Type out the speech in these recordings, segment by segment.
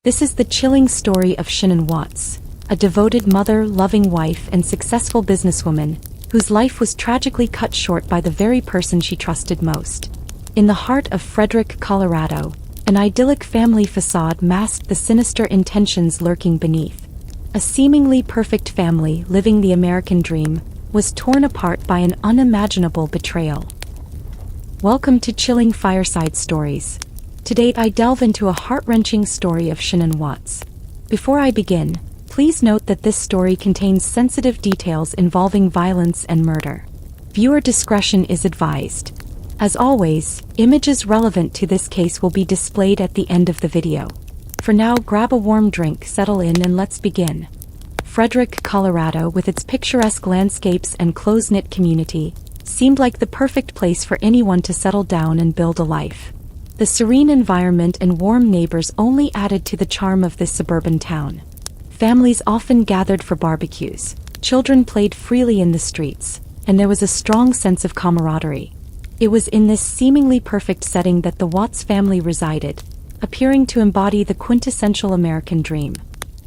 This is the chilling story of Shanann Watts, a devoted mother, loving wife, and successful businesswoman, whose life was tragically cut short by the very person she trusted most. In the heart of Frederick, Colorado, an idyllic family facade masked the sinister intentions lurking beneath. A seemingly perfect family living the American dream was torn apart by an unimaginable betrayal. Welcome to Chilling Fireside Stories. Today I delve into a heart-wrenching story of Shanann Watts. Before I begin, please note that this story contains sensitive details involving violence and murder. Viewer discretion is advised. As always, images relevant to this case will be displayed at the end of the video. For now, grab a warm drink, settle in, and let's begin. Frederick, Colorado, with its picturesque landscapes and close-knit community, seemed like the perfect place for anyone to settle down and build a life. The serene environment and warm neighbors only added to the charm of this suburban town. Families often gathered for barbecues, children played freely in the streets, and there was a strong sense of camaraderie. It was in this seemingly perfect setting that the Watts family resided, appearing to embody the quintessential American dream.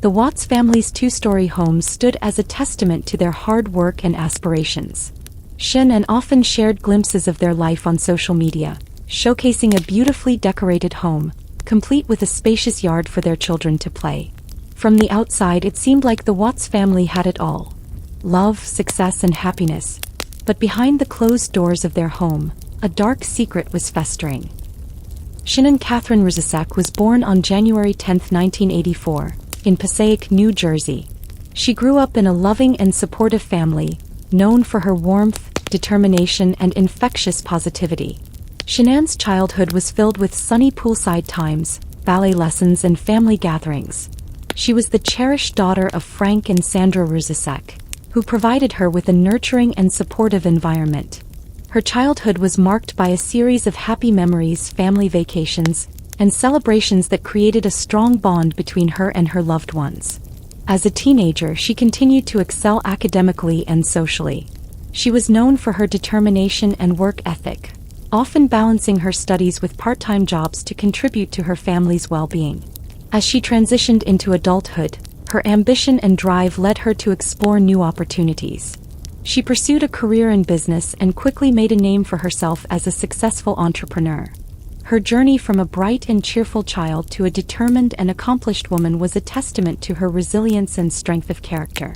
The Watts family's two-story home stood as a testament to their hard work and aspirations. Shanann often shared glimpses of their life on social media, showcasing a beautifully decorated home, complete with a spacious yard for their children to play. From the outside, it seemed like the Watts family had it all: love, success, and happiness. But behind the closed doors of their home, a dark secret was festering. Shanann Catherine Rzisek was born on January 10, 1984, in Passaic, New Jersey. She grew up in a loving and supportive family, known for her warmth, determination, and infectious positivity. Shanann's childhood was filled with sunny poolside times, ballet lessons, and family gatherings. She was the cherished daughter of Frank and Sandra Rzisek, who provided her with a nurturing and supportive environment. Her childhood was marked by a series of happy memories, family vacations, and celebrations that created a strong bond between her and her loved ones. As a teenager, she continued to excel academically and socially. She was known for her determination and work ethic, often balancing her studies with part-time jobs to contribute to her family's well-being. As she transitioned into adulthood, her ambition and drive led her to explore new opportunities. She pursued a career in business and quickly made a name for herself as a successful entrepreneur. Her journey from a bright and cheerful child to a determined and accomplished woman was a testament to her resilience and strength of character.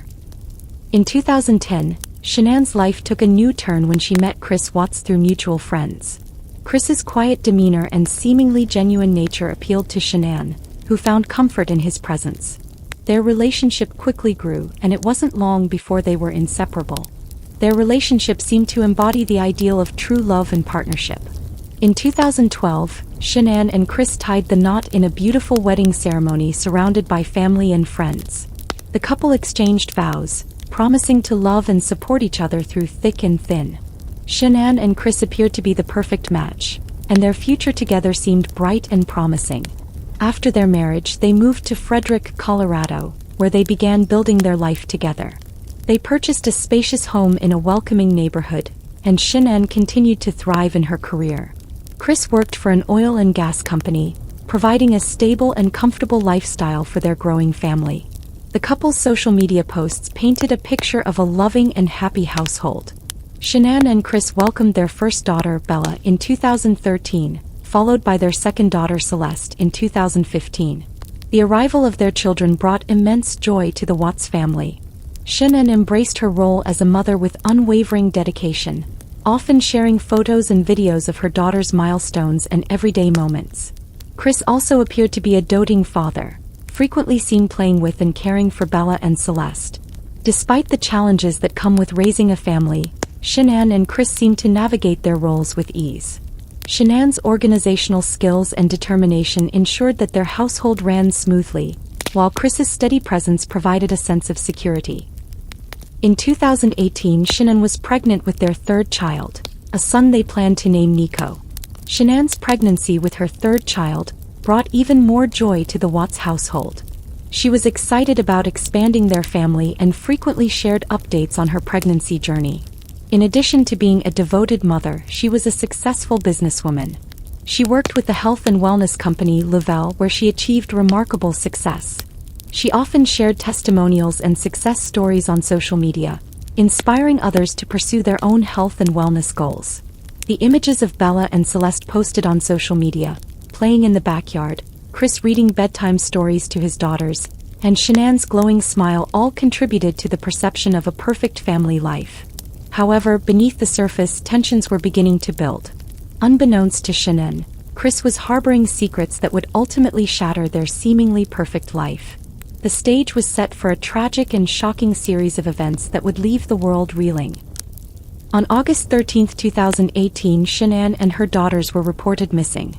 In 2010, Shanann's life took a new turn when she met Chris Watts through mutual friends. Chris's quiet demeanor and seemingly genuine nature appealed to Shanann, who found comfort in his presence. Their relationship quickly grew, and it wasn't long before they were inseparable. Their relationship seemed to embody the ideal of true love and partnership. In 2012, Shanann and Chris tied the knot in a beautiful wedding ceremony surrounded by family and friends. The couple exchanged vows, promising to love and support each other through thick and thin. Shanann and Chris appeared to be the perfect match, and their future together seemed bright and promising. After their marriage, they moved to Frederick, Colorado, where they began building their life together. They purchased a spacious home in a welcoming neighborhood, and Shanann continued to thrive in her career. Chris worked for an oil and gas company, providing a stable and comfortable lifestyle for their growing family. The couple's social media posts painted a picture of a loving and happy household. Shanann and Chris welcomed their first daughter, Bella, in 2013, followed by their second daughter, Celeste, in 2015. The arrival of their children brought immense joy to the Watts family. Shanann embraced her role as a mother with unwavering dedication, often sharing photos and videos of her daughter's milestones and everyday moments. Chris also appeared to be a doting father, frequently seen playing with and caring for Bella and Celeste. Despite the challenges that come with raising a family, Shanann and Chris seemed to navigate their roles with ease. Shanann's organizational skills and determination ensured that their household ran smoothly, while Chris's steady presence provided a sense of security. In 2018, Shanann was pregnant with their third child, a son they planned to name Nico. Shanann's pregnancy with her third child brought even more joy to the Watts household. She was excited about expanding their family and frequently shared updates on her pregnancy journey. In addition to being a devoted mother, she was a successful businesswoman. She worked with the health and wellness company Lavelle, where she achieved remarkable success. She often shared testimonials and success stories on social media, inspiring others to pursue their own health and wellness goals. The images of Bella and Celeste posted on social media, playing in the backyard, Chris reading bedtime stories to his daughters, and Shanann's glowing smile all contributed to the perception of a perfect family life. However, beneath the surface, tensions were beginning to build. Unbeknownst to Shanann, Chris was harboring secrets that would ultimately shatter their seemingly perfect life. The stage was set for a tragic and shocking series of events that would leave the world reeling. On August 13, 2018, Shanann and her daughters were reported missing.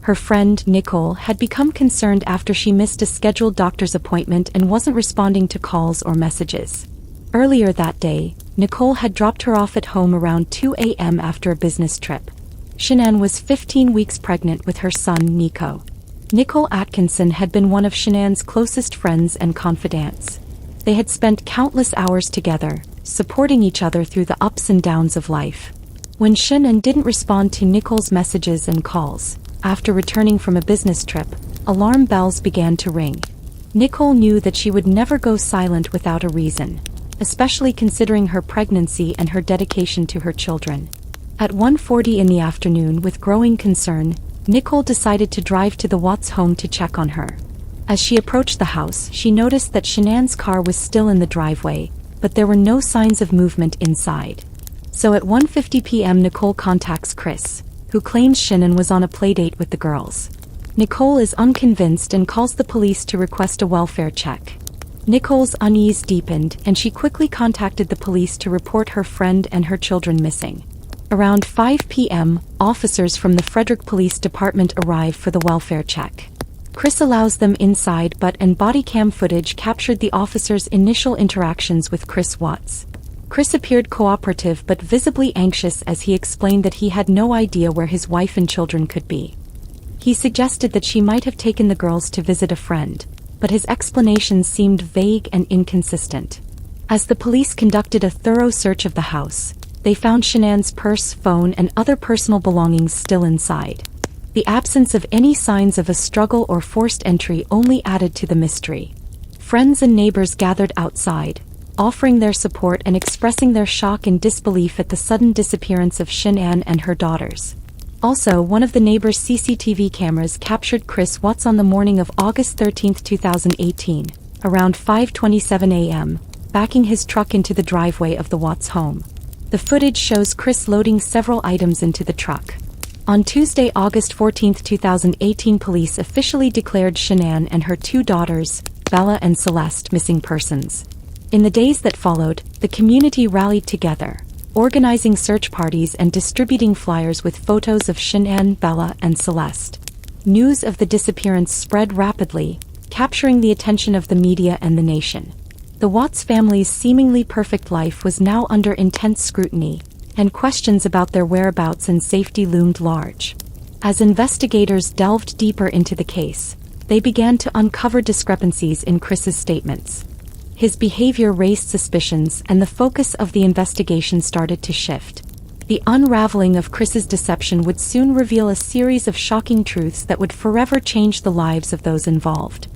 Her friend, Nicole, had become concerned after she missed a scheduled doctor's appointment and wasn't responding to calls or messages. Earlier that day, Nicole had dropped her off at home around 2 a.m. after a business trip. Shanann was 15 weeks pregnant with her son, Nico. Nicole Atkinson had been one of Shanann's closest friends and confidants. They had spent countless hours together, supporting each other through the ups and downs of life. When Shanann didn't respond to Nicole's messages and calls, after returning from a business trip, alarm bells began to ring. Nicole knew that she would never go silent without a reason, especially considering her pregnancy and her dedication to her children. At 1:40 in the afternoon, with growing concern, Nicole decided to drive to the Watts home to check on her. As she approached the house, she noticed that Shanann's car was still in the driveway, but there were no signs of movement inside. So at 1:50 p.m. Nicole contacts Chris, who claims Shanann was on a playdate with the girls. Nicole is unconvinced and calls the police to request a welfare check. Nicole's unease deepened, and she quickly contacted the police to report her friend and her children missing. Around 5 p.m., officers from the Frederick Police Department arrive for the welfare check. Chris allows them inside, but body cam footage captured the officers' initial interactions with Chris Watts. Chris appeared cooperative but visibly anxious as he explained that he had no idea where his wife and children could be. He suggested that she might have taken the girls to visit a friend, but his explanations seemed vague and inconsistent. As the police conducted a thorough search of the house, they found Shanann's purse, phone, and other personal belongings still inside. The absence of any signs of a struggle or forced entry only added to the mystery. Friends and neighbors gathered outside, offering their support and expressing their shock and disbelief at the sudden disappearance of Shanann and her daughters. Also, one of the neighbors' CCTV cameras captured Chris Watts on the morning of August 13, 2018, around 5:27 a.m., backing his truck into the driveway of the Watts home. The footage shows Chris loading several items into the truck. On Tuesday, August 14, 2018, police officially declared Shanann and her two daughters, Bella and Celeste, missing persons. In the days that followed, the community rallied together, organizing search parties and distributing flyers with photos of Shanann, Bella, and Celeste. News of the disappearance spread rapidly, capturing the attention of the media and the nation. The Watts family's seemingly perfect life was now under intense scrutiny, and questions about their whereabouts and safety loomed large. As investigators delved deeper into the case, they began to uncover discrepancies in Chris's statements. His behavior raised suspicions, and the focus of the investigation started to shift. The unraveling of Chris's deception would soon reveal a series of shocking truths that would forever change the lives of those involved.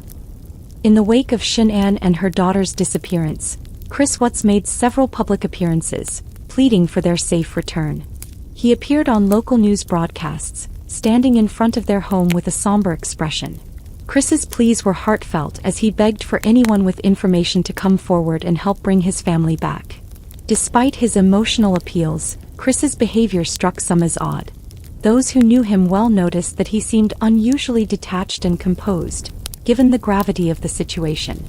In the wake of Shanann and her daughter's disappearance, Chris Watts made several public appearances, pleading for their safe return. He appeared on local news broadcasts, standing in front of their home with a somber expression. Chris's pleas were heartfelt as he begged for anyone with information to come forward and help bring his family back. Despite his emotional appeals, Chris's behavior struck some as odd. Those who knew him well noticed that he seemed unusually detached and composed, given the gravity of the situation.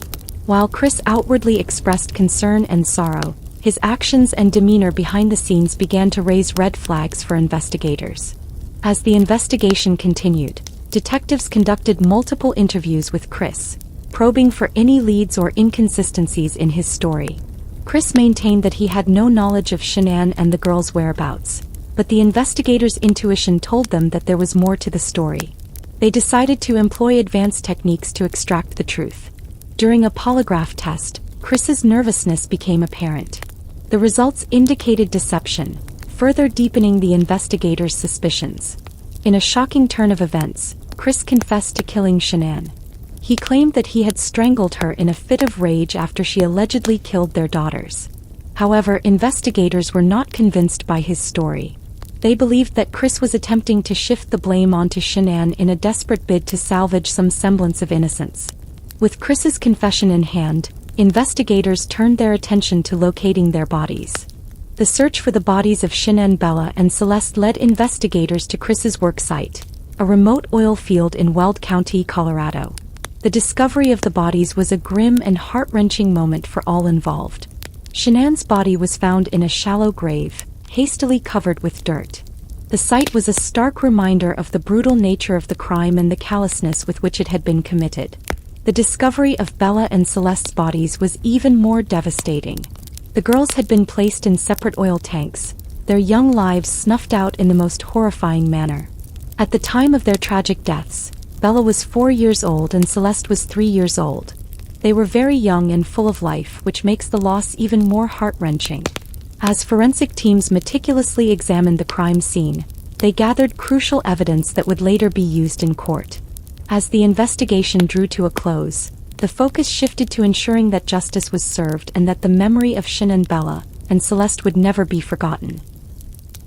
While Chris outwardly expressed concern and sorrow, his actions and demeanor behind the scenes began to raise red flags for investigators. As the investigation continued, detectives conducted multiple interviews with Chris, probing for any leads or inconsistencies in his story. Chris maintained that he had no knowledge of Shanann and the girls' whereabouts, but the investigators' intuition told them that there was more to the story. They decided to employ advanced techniques to extract the truth. During a polygraph test, Chris's nervousness became apparent. The results indicated deception, further deepening the investigators' suspicions. In a shocking turn of events, Chris confessed to killing Shanann. He claimed that he had strangled her in a fit of rage after she allegedly killed their daughters. However, investigators were not convinced by his story. They believed that Chris was attempting to shift the blame onto Shanann in a desperate bid to salvage some semblance of innocence. With Chris's confession in hand, investigators turned their attention to locating their bodies. The search for the bodies of Shanann, Bella, and Celeste led investigators to Chris's work site, a remote oil field in Weld County, Colorado. The discovery of the bodies was a grim and heart-wrenching moment for all involved. Shanann's body was found in a shallow grave, hastily covered with dirt. The site was a stark reminder of the brutal nature of the crime and the callousness with which it had been committed. The discovery of Bella and Celeste's bodies was even more devastating. The girls had been placed in separate oil tanks, their young lives snuffed out in the most horrifying manner. At the time of their tragic deaths, Bella was 4 years old and Celeste was 3 years old. They were very young and full of life, which makes the loss even more heart-wrenching. As forensic teams meticulously examined the crime scene, they gathered crucial evidence that would later be used in court. As the investigation drew to a close, the focus shifted to ensuring that justice was served and that the memory of Shanann, Bella, and Celeste would never be forgotten.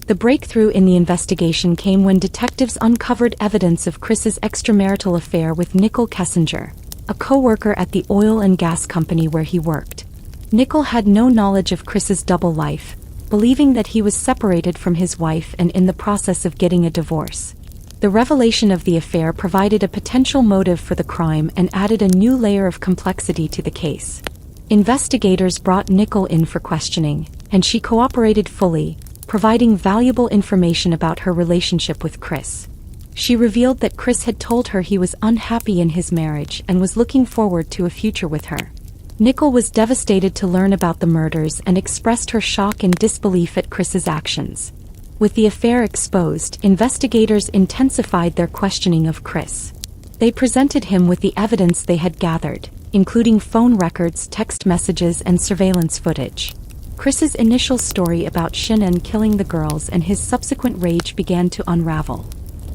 The breakthrough in the investigation came when detectives uncovered evidence of Chris's extramarital affair with Nicole Kessinger, a co-worker at the oil and gas company where he worked. Nicole had no knowledge of Chris's double life, believing that he was separated from his wife and in the process of getting a divorce. The revelation of the affair provided a potential motive for the crime and added a new layer of complexity to the case. Investigators brought Nicole in for questioning, and she cooperated fully, providing valuable information about her relationship with Chris. She revealed that Chris had told her he was unhappy in his marriage and was looking forward to a future with her. Nicole was devastated to learn about the murders and expressed her shock and disbelief at Chris's actions. With the affair exposed, investigators intensified their questioning of Chris. They presented him with the evidence they had gathered, including phone records, text messages, and surveillance footage. Chris's initial story about Shanann killing the girls and his subsequent rage began to unravel.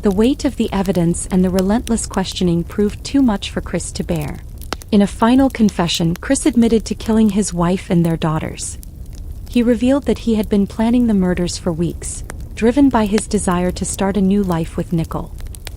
The weight of the evidence and the relentless questioning proved too much for Chris to bear. In a final confession, Chris admitted to killing his wife and their daughters. He revealed that he had been planning the murders for weeks, driven by his desire to start a new life with Nicole.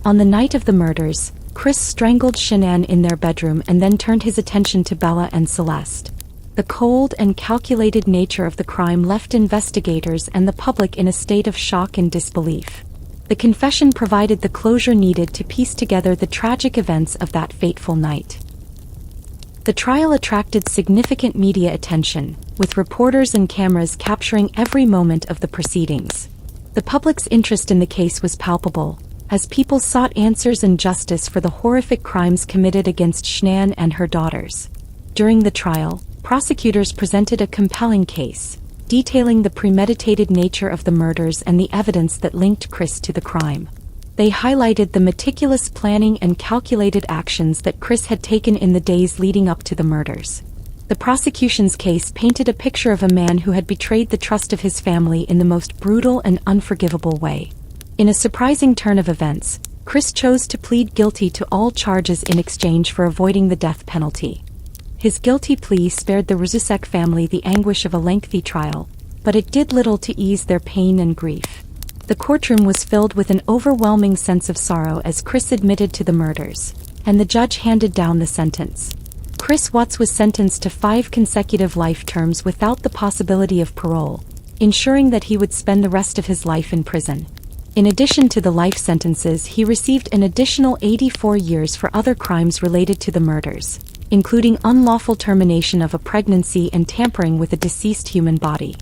On the night of the murders, Chris strangled Shanann in their bedroom and then turned his attention to Bella and Celeste. The cold and calculated nature of the crime left investigators and the public in a state of shock and disbelief. The confession provided the closure needed to piece together the tragic events of that fateful night. The trial attracted significant media attention, with reporters and cameras capturing every moment of the proceedings. The public's interest in the case was palpable, as people sought answers and justice for the horrific crimes committed against Shanann and her daughters. During the trial, prosecutors presented a compelling case, detailing the premeditated nature of the murders and the evidence that linked Chris to the crime. They highlighted the meticulous planning and calculated actions that Chris had taken in the days leading up to the murders. The prosecution's case painted a picture of a man who had betrayed the trust of his family in the most brutal and unforgivable way. In a surprising turn of events, Chris chose to plead guilty to all charges in exchange for avoiding the death penalty. His guilty plea spared the Rzusek family the anguish of a lengthy trial, but it did little to ease their pain and grief. The courtroom was filled with an overwhelming sense of sorrow as Chris admitted to the murders, and the judge handed down the sentence. Chris Watts was sentenced to 5 consecutive life terms without the possibility of parole, ensuring that he would spend the rest of his life in prison. In addition to the life sentences, he received an additional 84 years for other crimes related to the murders, including unlawful termination of a pregnancy and tampering with a deceased human body.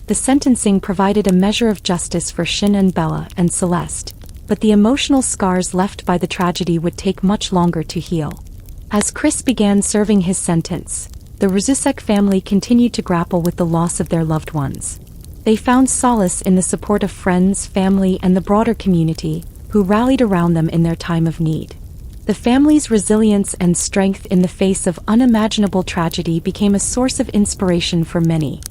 The sentencing provided a measure of justice for Shanann, Bella, and Celeste, but the emotional scars left by the tragedy would take much longer to heal. As Chris began serving his sentence, the Rzusek family continued to grapple with the loss of their loved ones. They found solace in the support of friends, family, and the broader community, who rallied around them in their time of need. The family's resilience and strength in the face of unimaginable tragedy became a source of inspiration for many.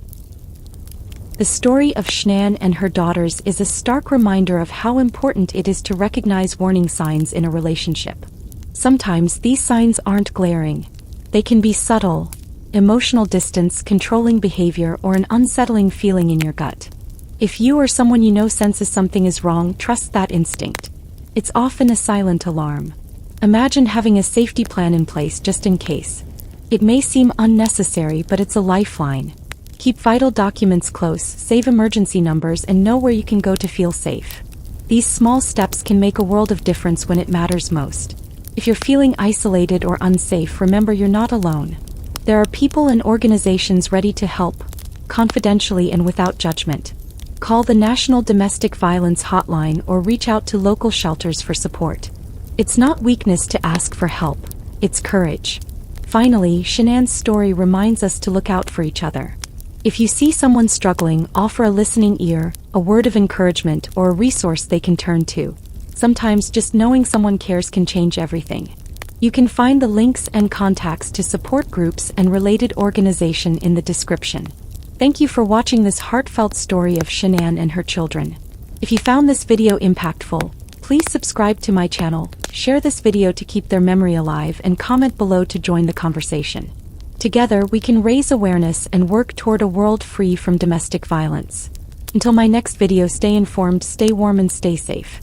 The story of Shanann and her daughters is a stark reminder of how important it is to recognize warning signs in a relationship. Sometimes these signs aren't glaring. They can be subtle: emotional distance, controlling behavior, or an unsettling feeling in your gut. If you or someone you know senses something is wrong, trust that instinct. It's often a silent alarm. Imagine having a safety plan in place just in case. It may seem unnecessary, but it's a lifeline. Keep vital documents close, save emergency numbers, and know where you can go to feel safe. These small steps can make a world of difference when it matters most. If you're feeling isolated or unsafe, remember you're not alone. There are people and organizations ready to help, confidentially and without judgment. Call the National Domestic Violence Hotline or reach out to local shelters for support. It's not weakness to ask for help, it's courage. Finally, Shanann's story reminds us to look out for each other. If you see someone struggling, offer a listening ear, a word of encouragement, or a resource they can turn to. Sometimes just knowing someone cares can change everything. You can find the links and contacts to support groups and related organizations in the description. Thank you for watching this heartfelt story of Shanann and her children. If you found this video impactful, please subscribe to my channel, share this video to keep their memory alive, and comment below to join the conversation. Together, we can raise awareness and work toward a world free from domestic violence. Until my next video, stay informed, stay warm, and stay safe.